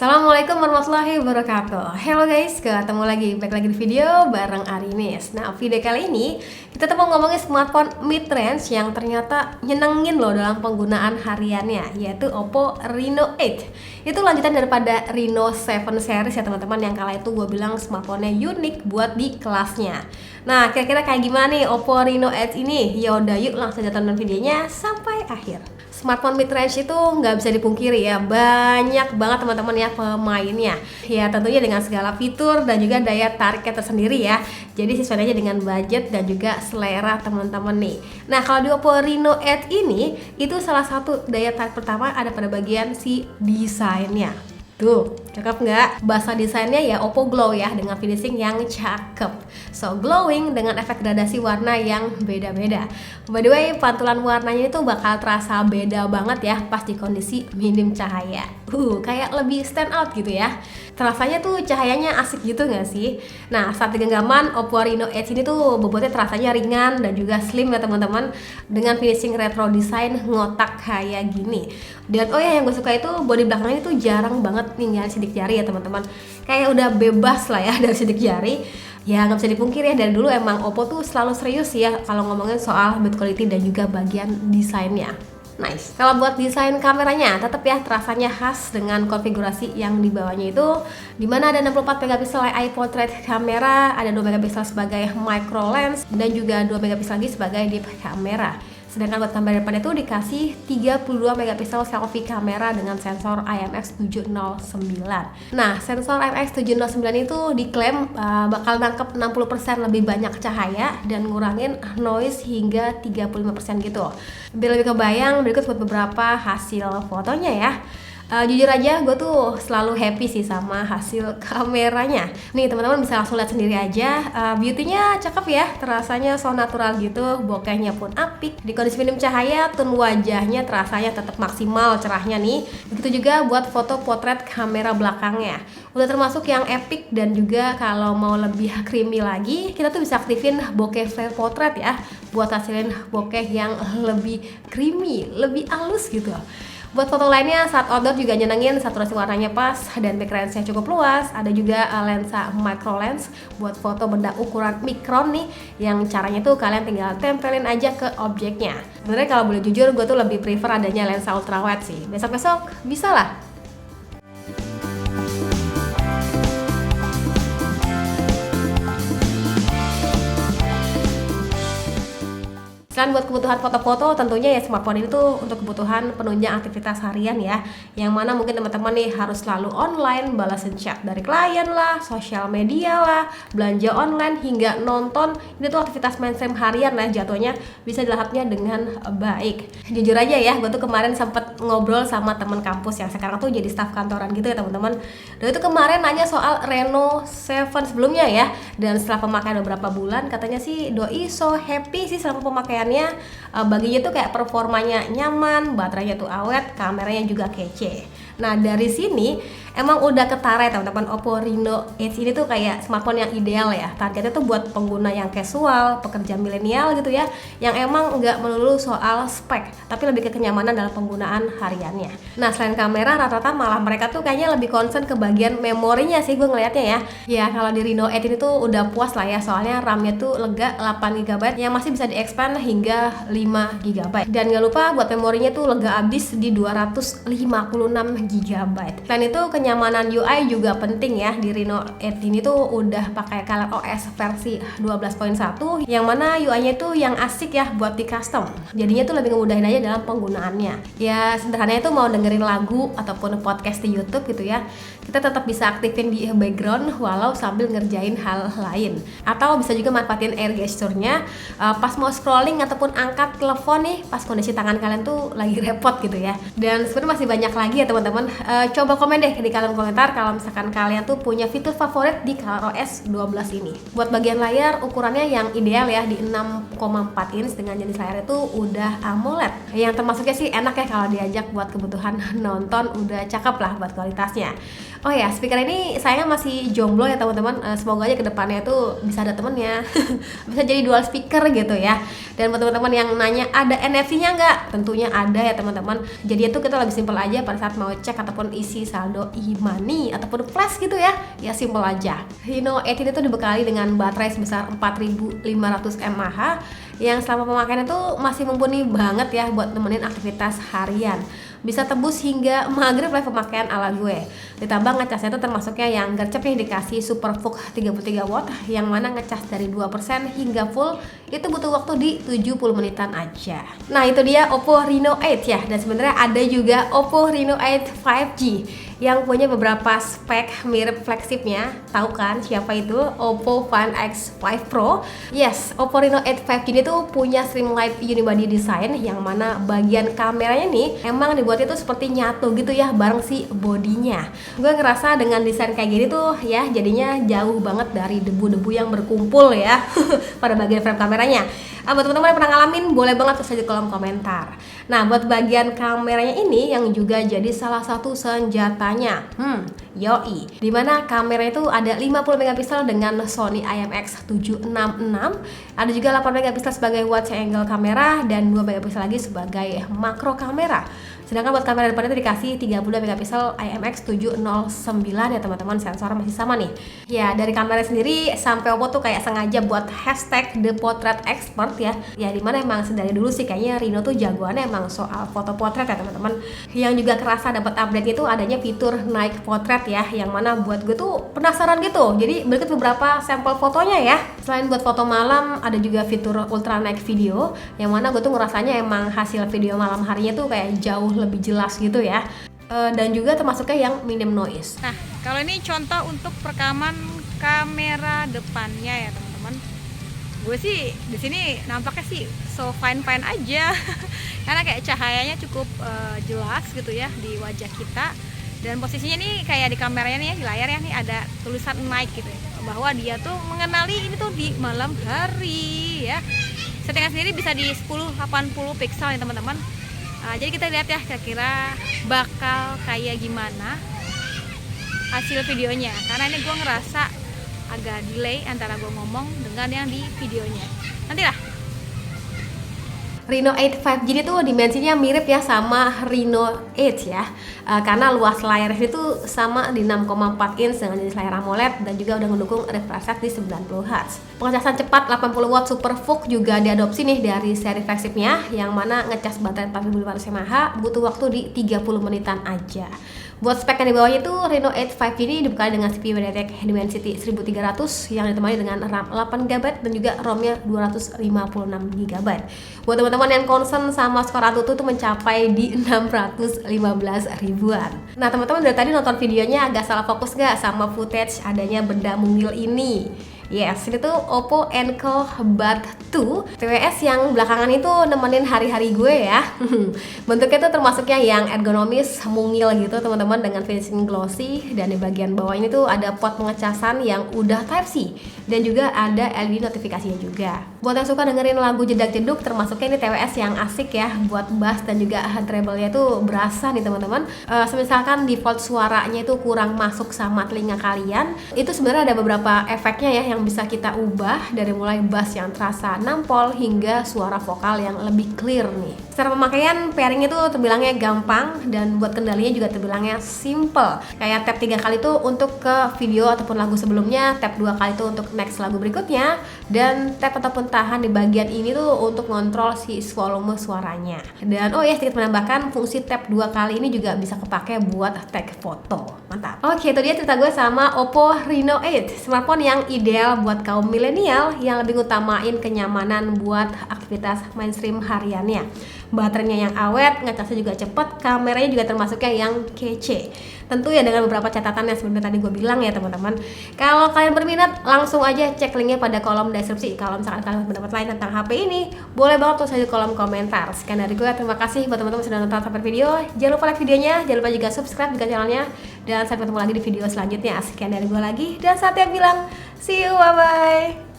Assalamualaikum warahmatullahi wabarakatuh. Hello guys, ketemu lagi, balik lagi di video bareng Arinis. Nah, video kali ini kita tuh mau ngomongin smartphone mid-range yang ternyata nyenengin loh dalam penggunaan hariannya, yaitu Oppo Reno 8. Itu lanjutan daripada Reno 7 series ya teman-teman, yang kala itu gue bilang smartphone-nya unik buat di kelasnya. Nah, kira-kira kayak gimana nih Oppo Reno 8 ini? Yaudah, yuk langsung aja tonton videonya sampai akhir. Smartphone mid-range itu nggak bisa dipungkiri ya, banyak banget teman-teman ya pemainnya. Ya tentunya dengan segala fitur dan juga daya tariknya tersendiri ya. Jadi sesuai aja dengan budget dan juga selera teman-teman nih. Nah, kalau di Oppo Reno 8 ini, itu salah satu daya tarik pertama ada pada bagian si desainnya. Tuh, cakep nggak? Bahasa desainnya ya Oppo Glow ya, dengan finishing yang cakep. So, glowing dengan efek gradasi warna yang beda-beda. By the way, pantulan warnanya itu bakal terasa beda banget ya pas di kondisi minim cahaya. Kayak lebih stand out gitu ya. Terasanya tuh cahayanya asik gitu nggak sih? Nah, saat di genggaman Oppo Reno 8 ini tuh bobotnya terasanya ringan dan juga slim ya teman-teman, dengan finishing retro design ngotak kayak gini. Dan oh ya, yang gue suka itu bodi belakangnya itu jarang banget ninggalin sidik jari ya teman-teman. Kayak udah bebas lah ya dari sidik jari. Ya nggak bisa dipungkiri ya, dari dulu emang Oppo tuh selalu serius ya kalau ngomongin soal build quality dan juga bagian desainnya. Nice. Kalau buat desain kameranya tetap ya terasanya khas dengan konfigurasi yang dibawanya itu, dimana ada 64 megapiksel eye portrait kamera, ada 2 megapiksel sebagai micro lens dan juga 2 megapiksel lagi sebagai deep kamera. Sedangkan buat kamera depan itu dikasih 32 megapiksel selfie kamera dengan sensor IMX709. Nah, sensor IMX709 itu diklaim bakal nangkep 60% lebih banyak cahaya dan ngurangin noise hingga 35% gitu. Biar lebih kebayang, berikut buat beberapa hasil fotonya ya. Jujur aja gue tuh selalu happy sih sama hasil kameranya. Nih teman-teman bisa langsung lihat sendiri aja, beauty-nya cakep ya, terasanya so natural gitu, bokehnya pun apik. Di kondisi minim cahaya, tone wajahnya terasanya tetap maksimal cerahnya nih. Begitu juga buat foto potret kamera belakangnya, udah termasuk yang epic. Dan juga kalau mau lebih creamy lagi, kita tuh bisa aktifin bokeh flare potret ya, buat hasilin bokeh yang lebih creamy, lebih halus gitu. Buat foto lainnya saat outdoor juga nyenengin, saturasi warnanya pas dan back range-nya cukup luas. Ada juga lensa micro lens buat foto benda ukuran mikron nih, yang caranya tuh kalian tinggal tempelin aja ke objeknya. Sebenarnya kalau boleh jujur, gue tuh lebih prefer adanya lensa ultra wide sih. Besok-besok bisa lah. Selain buat kebutuhan foto-foto, tentunya ya smartphone ini tuh untuk kebutuhan penunjang aktivitas harian ya, yang mana mungkin teman-teman nih harus selalu online, balasin chat dari klien lah, sosial media lah, belanja online hingga nonton. Ini tuh aktivitas mainstream harian lah jatuhnya, bisa dilahapnya dengan baik. Jujur aja ya, gue tuh kemarin sempet ngobrol sama teman kampus yang sekarang tuh jadi staf kantoran gitu ya teman-teman. Dan itu kemarin nanya soal Reno 7 sebelumnya ya, dan setelah pemakaian beberapa bulan katanya sih doi so happy sih selama pemakaian. Baginya tuh kayak performanya nyaman, baterainya tuh awet, kameranya juga kece. Nah dari sini emang udah ketara ya teman-teman, Oppo Reno 8 ini tuh kayak smartphone yang ideal ya. Targetnya tuh buat pengguna yang casual, pekerja milenial gitu ya, yang emang nggak melulu soal spek, tapi lebih ke kenyamanan dalam penggunaan hariannya. Nah selain kamera, rata-rata malah mereka tuh kayaknya lebih concern ke bagian memorinya sih gue ngeliatnya ya. Ya kalau di Reno 8 ini tuh udah puas lah ya, soalnya RAM-nya tuh lega 8GB yang masih bisa di-expand hingga 5GB. Dan gak lupa buat memorinya tuh lega abis di 256GB. Selain itu kenyamanan UI juga penting ya. Di Reno 8 ini tuh udah pakai ColorOS versi 12.1, yang mana UI-nya tuh yang asik ya buat di custom. Jadinya tuh lebih ngemudahin aja dalam penggunaannya. Ya sederhananya tuh mau dengerin lagu ataupun podcast di YouTube gitu ya, kita tetap bisa aktifin di background walau sambil ngerjain hal lain. Atau bisa juga manfaatin air gesture-nya pas mau scrolling ataupun angkat telepon nih pas kondisi tangan kalian tuh lagi repot gitu ya. Dan sebenarnya masih banyak lagi ya teman-teman. Coba komen deh di kolom komentar kalau misalkan kalian tuh punya fitur favorit di ColorOS 12 ini. Buat bagian layar, ukurannya yang ideal ya di 6,4 inch dengan jenis layar itu udah AMOLED, yang termasuknya sih enak ya kalau diajak buat kebutuhan nonton, udah cakep lah buat kualitasnya. Oh ya, speaker ini saya masih jomblo ya teman-teman. Semoga aja kedepannya tuh bisa ada temennya, bisa jadi dual speaker gitu ya. Dan buat teman-teman yang nanya ada NFC-nya nggak? Tentunya ada ya teman-teman. Jadi itu kita lebih simpel aja pada saat mau cek ataupun isi saldo e-money ataupun flash gitu ya. Ya simple aja. Reno 8 ini tuh dibekali dengan baterai sebesar 4500 mAh yang selama pemakaian itu masih mumpuni banget ya buat nemenin aktivitas harian. Bisa tembus hingga maghrib lah pemakaian ala gue. Ditambah ngecasnya itu termasuknya yang gercep nih, dikasih Super VOOC 33 watt yang mana ngecas dari 2% hingga full itu butuh waktu di 70 menitan aja. Nah itu dia Oppo Reno 8 ya, dan sebenarnya ada juga Oppo Reno 8 5G yang punya beberapa spek mirip flagshipnya. Tahu kan siapa itu? Oppo Find X5 Pro. Yes, Oppo Reno 8 5G ini tuh punya streamlined unibody design yang mana bagian kameranya nih emang dibuatnya tuh seperti nyatu gitu ya bareng si bodinya. Gue ngerasa dengan desain kayak gini tuh ya jadinya jauh banget dari debu-debu yang berkumpul ya pada bagian frame kameranya. Buat teman-teman yang pernah ngalamin boleh banget tulis di kolom komentar. Nah buat bagian kameranya ini yang juga jadi salah satu senjatanya, yoi, dimana kamera itu ada 50 megapiksel dengan Sony IMX766, ada juga 8 megapiksel sebagai wide angle kamera dan 2 megapiksel lagi sebagai makro kamera. Sedangkan buat kamera depan itu dikasih 32 megapiksel IMX709 ya teman-teman, sensor masih sama nih. Ya dari kamera sendiri sampai Oppo tuh kayak sengaja buat hashtag The Portrait Expert ya. Ya dimana emang dari dulu sih kayaknya Reno tuh jagoannya emang soal foto potret ya teman-teman. Yang juga kerasa dapat update itu adanya fitur Night Portrait ya, yang mana buat gue tuh penasaran gitu. Jadi berikut beberapa sampel fotonya ya. Selain buat foto malam ada juga fitur Ultra Night Video, yang mana gue tuh ngerasanya emang hasil video malam harinya tuh kayak jauh lebih jelas gitu ya. Dan juga termasuknya yang minim noise. Nah, kalau ini contoh untuk perekaman kamera depannya ya teman-teman. Gue sih di sini nampaknya sih so fine aja, karena kayak cahayanya cukup jelas gitu ya di wajah kita. Dan posisinya nih kayak di kameranya nih ya, di layarnya nih ada tulisan night gitu ya, bahwa dia tuh mengenali ini tuh di malam hari ya. Settingan sendiri bisa di 1080 pixel ya teman-teman. Jadi kita lihat ya kira-kira bakal kayak gimana hasil videonya, karena ini gue ngerasa agak delay antara gue ngomong dengan yang di videonya. Nantilah. Reno 8 5G ini tuh dimensinya mirip ya sama Reno 8 ya, karena luas layar itu sama di 6,4 inch dengan jenis layar AMOLED dan juga udah mendukung refresh rate di 90 Hz. Pengecasan cepat 80 watt Super VOOC juga diadopsi nih dari seri flagshipnya, yang mana ngecas baterai 4500 mAh butuh waktu di 30 menitan aja. Buat spek yang di bawahnya itu Reno 8 5G ini dibekali dengan CPU MediaTek Dimensity 1300 yang ditemani dengan RAM 8GB dan juga ROM-nya 256GB. Buat teman-teman yang concern sama skor AnTuTu tuh mencapai di 615 ribuan. Nah teman-teman dari tadi nonton videonya agak salah fokus gak sama footage adanya benda mungil ini? Yes, ini tuh Oppo Enco Bud 2 TWS yang belakangan itu nemenin hari-hari gue ya. Bentuknya tuh termasuknya yang ergonomis, mungil gitu teman-teman, dengan finishing glossy, dan di bagian bawah ini tuh ada port pengecasan yang udah Type-C dan juga ada LED notifikasinya juga. Buat yang suka dengerin lagu jedak-jeduk, termasuknya ini TWS yang asik ya, buat bass dan juga treble-nya tuh berasa nih teman-teman. Misalkan default suaranya itu kurang masuk sama telinga kalian, itu sebenarnya ada beberapa efeknya ya yang bisa kita ubah, dari mulai bass yang terasa nampol hingga suara vokal yang lebih clear nih. Secara pemakaian pairing itu terbilangnya gampang, dan buat kendalinya juga terbilangnya simple. Kayak tap 3 kali tuh untuk ke video ataupun lagu sebelumnya, tap 2 kali tuh untuk next lagu berikutnya, dan tap ataupun tahan di bagian ini tuh untuk ngontrol si volume suaranya. Dan oh ya, sedikit menambahkan, fungsi tap 2 kali ini juga bisa kepake buat tag foto. Mantap. Oke, itu dia cerita gue sama Oppo Reno 8, smartphone yang ideal buat kaum milenial yang lebih ngutamain kenyamanan buat aktivitas mainstream hariannya. Baterainya yang awet, ngecasnya juga cepet, kameranya juga termasuknya yang kece. Tentu ya dengan beberapa catatan yang sebenarnya tadi gue bilang ya teman-teman. Kalau kalian berminat, langsung aja cek linknya pada kolom deskripsi. Kalau misalkan kalian pendapat lain tentang HP ini, boleh banget tulis aja di kolom komentar. Sekian dari gue, terima kasih buat teman-teman sudah nonton sampai video. Jangan lupa like videonya, jangan lupa juga subscribe juga channelnya. Dan sampai ketemu lagi di video selanjutnya. Sekian dari gue lagi, dan Satya bilang, see you, bye-bye.